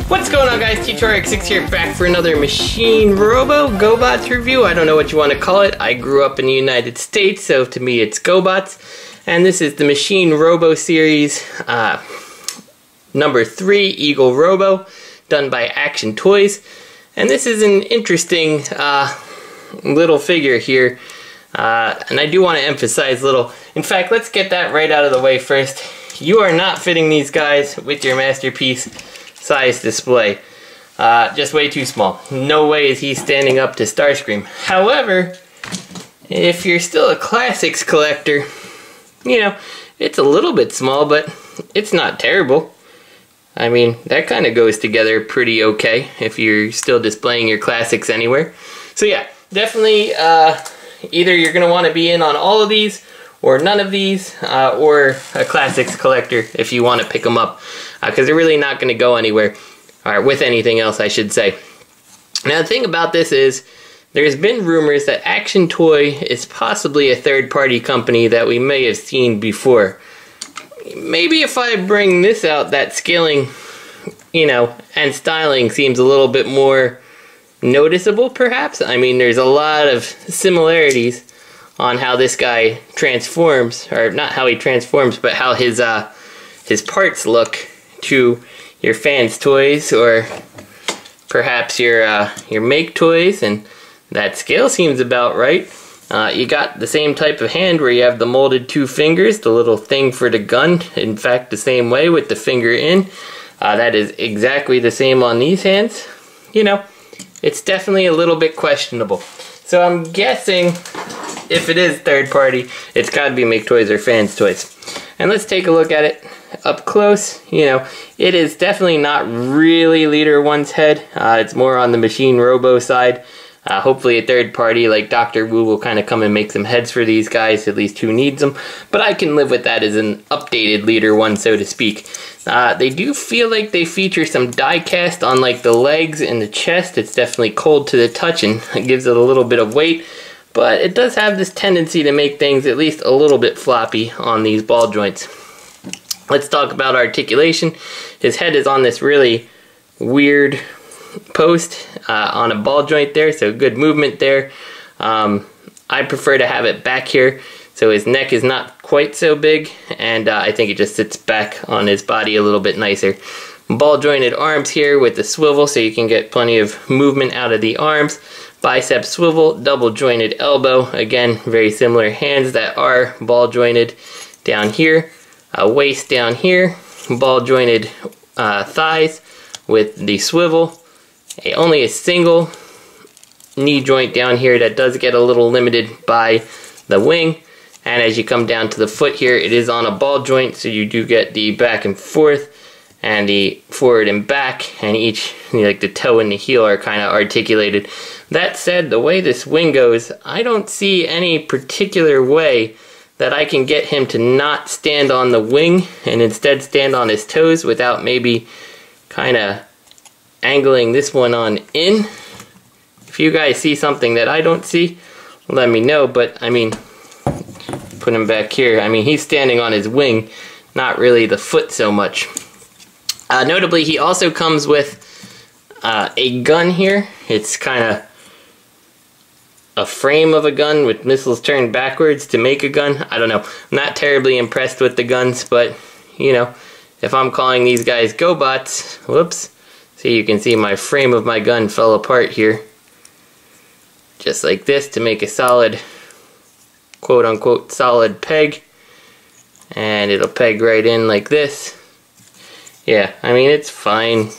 What's going on, guys? T2RX6 here, back for another Machine Robo Gobots review. I don't know what you want to call it. I grew up in the United States, so to me it's Gobots. And this is the Machine Robo series, number 3, Eagle Robo, done by Action Toys. And this is an interesting little figure here. And I do want to emphasize little. In fact, let's get that right out of the way first. You are not fitting these guys with your Masterpiece size display. Just way too small. No way is he standing up to Starscream. However, if you're still a classics collector, you know, it's a little bit small, but it's not terrible. I mean, that kind of goes together pretty okay if you're still displaying your classics anywhere. So yeah, definitely either you're going to want to be in on all of these, or none of these, or a classics collector if you want to pick them up, because they're really not going to go anywhere, or with anything else, I should say. Now the thing about this is, there's been rumors that Action Toy is possibly a third-party company that we may have seen before. Maybe if I bring this out, that scaling, you know, and styling seems a little bit more noticeable, perhaps. I mean, there's a lot of similarities on how this guy transforms, or not how he transforms, but how his parts look to your fans' toys, or perhaps your make toys, and that scale seems about right. You got the same type of hand where you have the molded 2 fingers, the little thing for the gun, in fact the same way with the finger in. That is exactly the same on these hands. You know, it's definitely a little bit questionable. So I'm guessing if it is third party, it's got to be Make Toys or Fans Toys. And let's take a look at it up close. You know, it is definitely not really Leader-1's head. It's more on the Machine Robo side. Hopefully a third party like Dr. Wu will kind of come and make some heads for these guys, at least who needs them. But I can live with that as an updated Leader-1, so to speak. They do feel like they feature some die cast on like the legs and the chest. It's definitely cold to the touch and it gives it a little bit of weight. But it does have this tendency to make things at least a little bit floppy on these ball joints. Let's talk about articulation. His head is on this really weird post on a ball joint there, so good movement there. I prefer to have it back here, so his neck is not quite so big, and I think it just sits back on his body a little bit nicer. Ball jointed arms here with the swivel, so you can get plenty of movement out of the arms. Bicep swivel, double jointed elbow, again very similar hands that are ball jointed down here. Waist down here, ball jointed thighs with the swivel. Only a single knee joint down here that does get a little limited by the wing. And as you come down to the foot here, it is on a ball joint, so you do get the back and forth and the forward and back, and each, you know, like the toe and the heel are kind of articulated. That said, the way this wing goes, I don't see any particular way that I can get him to not stand on the wing and instead stand on his toes without maybe kind of angling this one on in. If you guys see something that I don't see, let me know. But I mean, put him back here. I mean, he's standing on his wing, not really the foot so much. Notably, he also comes with a gun here. It's kind of a frame of a gun with missiles turned backwards to make a gun. I don't know. I'm not terribly impressed with the guns, but you know, if I'm calling these guys Gobots, whoops. See, you can see my frame of my gun fell apart here. Just like this to make a solid, quote unquote, solid peg. And it'll peg right in like this. Yeah, I mean, it's fine.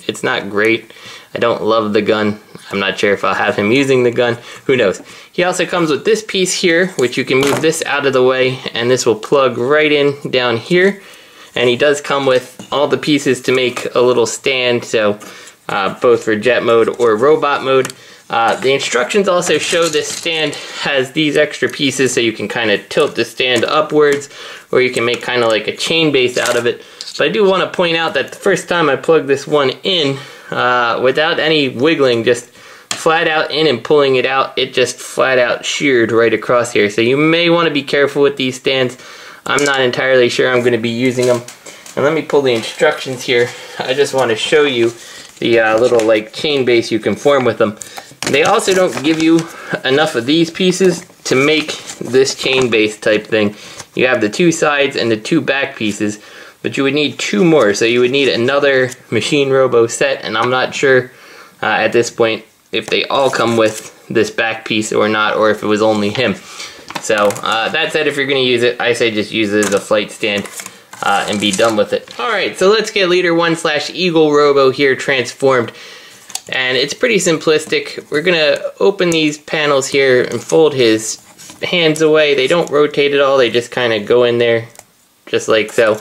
It's not great. I don't love the gun. I'm not sure if I'll have him using the gun. Who knows? He also comes with this piece here, which you can move this out of the way, and this will plug right in down here. And he does come with all the pieces to make a little stand, so both for jet mode or robot mode. The instructions also show this stand has these extra pieces, so you can kind of tilt the stand upwards, or you can make kind of like a chain base out of it. But I do want to point out that the first time I plugged this one in, without any wiggling, just flat out in and pulling it out, it just flat out sheared right across here. So you may want to be careful with these stands. I'm not entirely sure I'm going to be using them. And let me pull the instructions here. I just want to show you the little like chain base you can form with them. They also don't give you enough of these pieces to make this chain base type thing. You have the 2 sides and the 2 back pieces, but you would need 2 more, so you would need another Machine Robo set, and I'm not sure at this point if they all come with this back piece or not, or if it was only him. So that said, if you're going to use it, I say just use it as a flight stand and be done with it. Alright, so let's get Leader-1 / Eagle Robo here transformed. And it's pretty simplistic. We're going to open these panels here and fold his hands away. They don't rotate at all, they just kind of go in there just like so.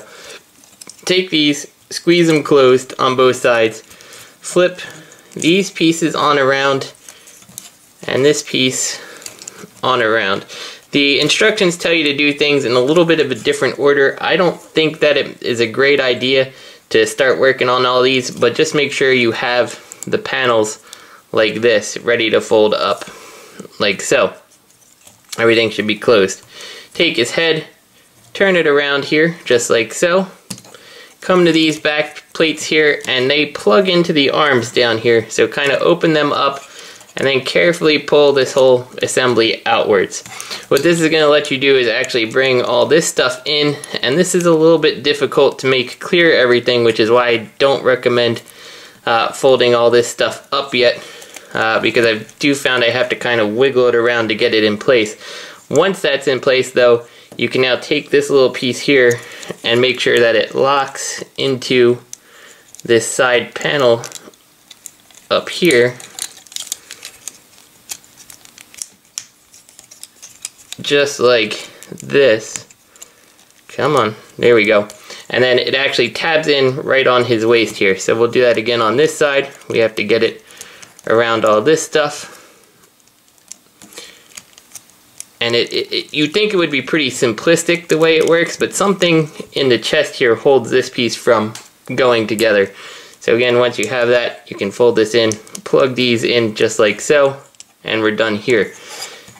Take these, squeeze them closed on both sides, flip these pieces on around, and this piece on around. The instructions tell you to do things in a little bit of a different order. I don't think that it is a great idea to start working on all these, but just make sure you have the panels like this ready to fold up, like so. Everything should be closed. Take his head, turn it around here, just like so. Come to these back plates here, and they plug into the arms down here, so kind of open them up and then carefully pull this whole assembly outwards. What this is going to let you do is actually bring all this stuff in, and this is a little bit difficult to make clear everything, which is why I don't recommend folding all this stuff up yet, because I do found I have to kind of wiggle it around to get it in place. Once that's in place though, you can now take this little piece here and make sure that it locks into this side panel up here, just like this. Come on, there we go. And then it actually tabs in right on his waist here. So we'll do that again on this side. We have to get it around all this stuff. And you'd think it would be pretty simplistic the way it works, but something in the chest here holds this piece from going together. So again, once you have that, you can fold this in, plug these in just like so, and we're done here.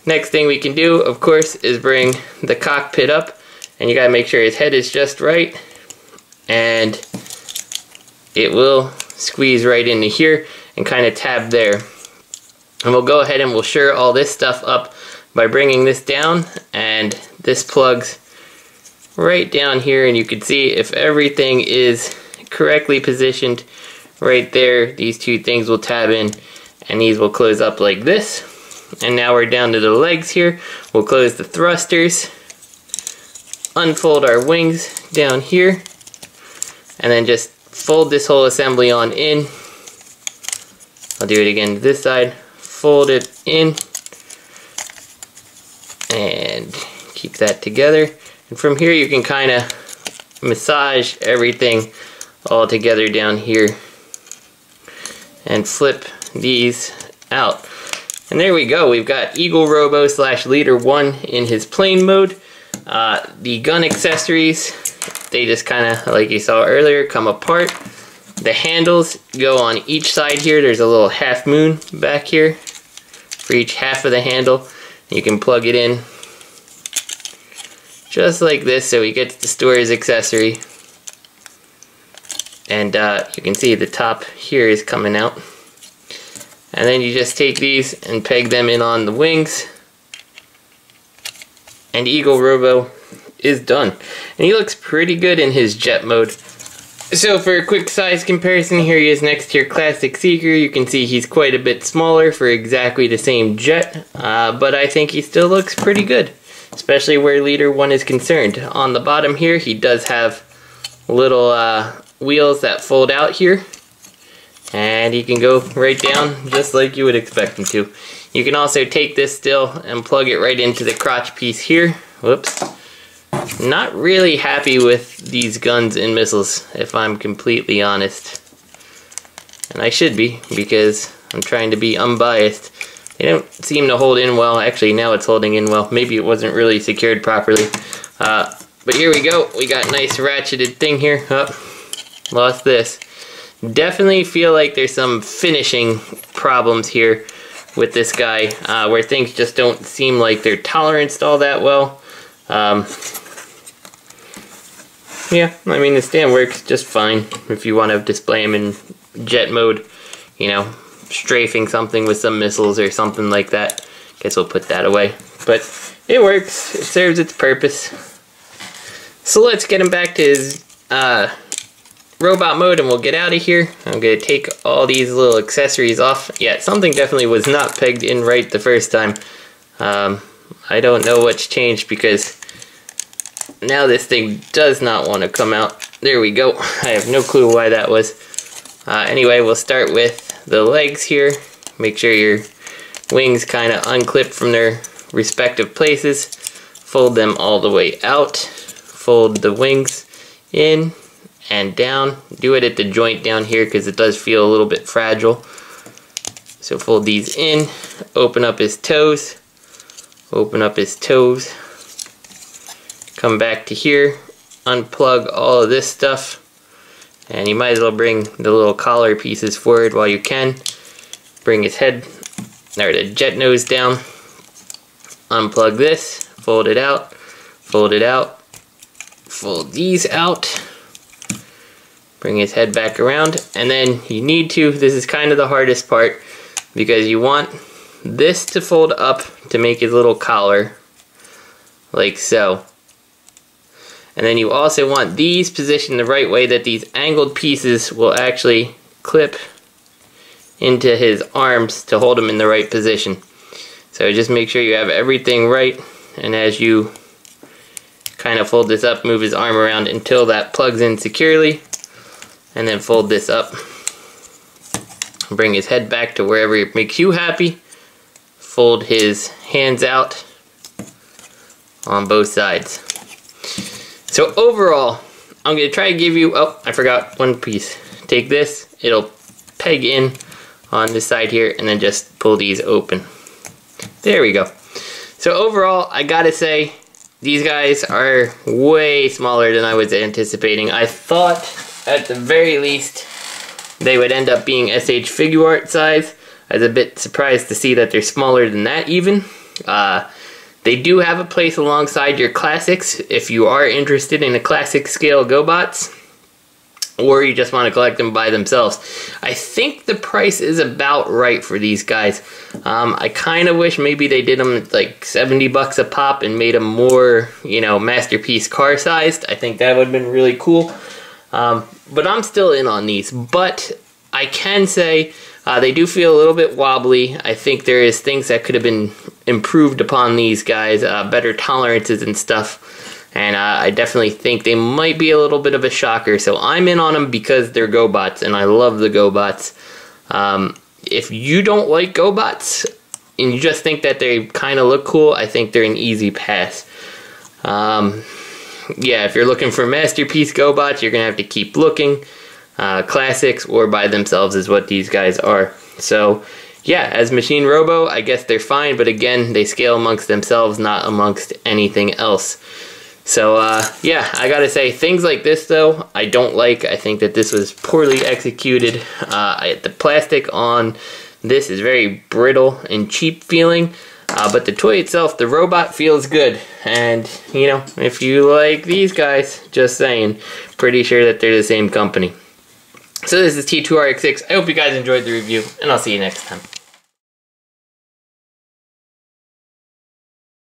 Next thing we can do, of course, is bring the cockpit up, and you gotta make sure his head is just right, and it will squeeze right into here and kind of tab there. And we'll go ahead and we'll shore all this stuff up by bringing this down, and this plugs right down here, and you can see if everything is correctly positioned right there, these 2 things will tab in and these will close up like this. And now we're down to the legs here. We'll close the thrusters, unfold our wings down here, and then just fold this whole assembly on in. I'll do it again to this side, fold it in, and keep that together. And from here you can kind of massage everything all together down here and flip these out. And there we go, we've got Eagle Robo / Leader-1 in his plane mode. The gun accessories, they just kind of, like you saw earlier, come apart. The handles go on each side here. There's a little half moon back here for each half of the handle. You can plug it in just like this so he gets to store his accessory. And you can see the top here is coming out. And then you just take these and peg them in on the wings. And Eagle Robo is done. And he looks pretty good in his jet mode. So for a quick size comparison, here he is next to your classic Seeker. You can see he's quite a bit smaller for exactly the same jet, but I think he still looks pretty good, especially where Leader-1 is concerned. On the bottom here, he does have little wheels that fold out here, and he can go right down just like you would expect him to. You can also take this still and plug it right into the crotch piece here. Whoops. Not really happy with these guns and missiles, if I'm completely honest. And I should be, because I'm trying to be unbiased. They don't seem to hold in well. Actually, now it's holding in well. Maybe it wasn't really secured properly. But here we go. We got a nice ratcheted thing here. Oh, lost this. Definitely feel like there's some finishing problems here with this guy, where things just don't seem like they're toleranced all that well. Yeah, I mean, the stand works just fine if you want to display them in jet mode, you know, strafing something with some missiles or something like that. Guess we'll put that away. But it works. It serves its purpose. So let's get him back to his robot mode and we'll get out of here. I'm going to take all these little accessories off. Yeah, something definitely was not pegged in right the first time. I don't know what's changed because now this thing does not want to come out. There we go. I have no clue why that was. Anyway, we'll start with the legs here. Make sure your wings kind of unclip from their respective places. Fold them all the way out. Fold the wings in and down. Do it at the joint down here because it does feel a little bit fragile. So fold these in. Open up his toes. Open up his toes. Come back to here. Unplug all of this stuff. And you might as well bring the little collar pieces forward while you can. Bring his head, or the jet nose down. Unplug this, fold it out, fold it out, fold these out. Bring his head back around, and then you need to, this is kind of the hardest part, because you want this to fold up to make his little collar, like so. And then you also want these positioned the right way that these angled pieces will actually clip into his arms to hold him in the right position. So just make sure you have everything right, and as you kind of fold this up, move his arm around until that plugs in securely, and then fold this up. Bring his head back to wherever it makes you happy. Fold his hands out on both sides. So overall, I'm going to try to give you, oh, I forgot one piece. Take this, it'll peg in on this side here, and then just pull these open. There we go. So overall, I gotta say, these guys are way smaller than I was anticipating. I thought, at the very least, they would end up being SH figure art size. I was a bit surprised to see that they're smaller than that even. They do have a place alongside your classics if you are interested in a classic scale Gobots, or you just want to collect them by themselves. I think the price is about right for these guys. I kind of wish maybe they did them at like 70 bucks a pop and made them more, you know, masterpiece car sized. I think that would have been really cool. But I'm still in on these. But I can say they do feel a little bit wobbly. I think there is things that could have been improved upon these guys, better tolerances and stuff. And I definitely think they might be a little bit of a shocker. So I'm in on them because they're Gobots, and I love the Gobots. If you don't like Gobots, and you just think that they kind of look cool, I think they're an easy pass. Yeah, if you're looking for masterpiece Gobots, you're going to have to keep looking. Classics or by themselves is what these guys are. So yeah, as Machine Robo, I guess they're fine, but again, they scale amongst themselves, not amongst anything else. So yeah, I gotta say, things like this though, I don't like. I think that this was poorly executed. The plastic on this is very brittle and cheap feeling, but the toy itself, the robot, feels good. And you know, if you like these guys, just saying, pretty sure that they're the same company. So this is T2RX6. I hope you guys enjoyed the review, and I'll see you next time.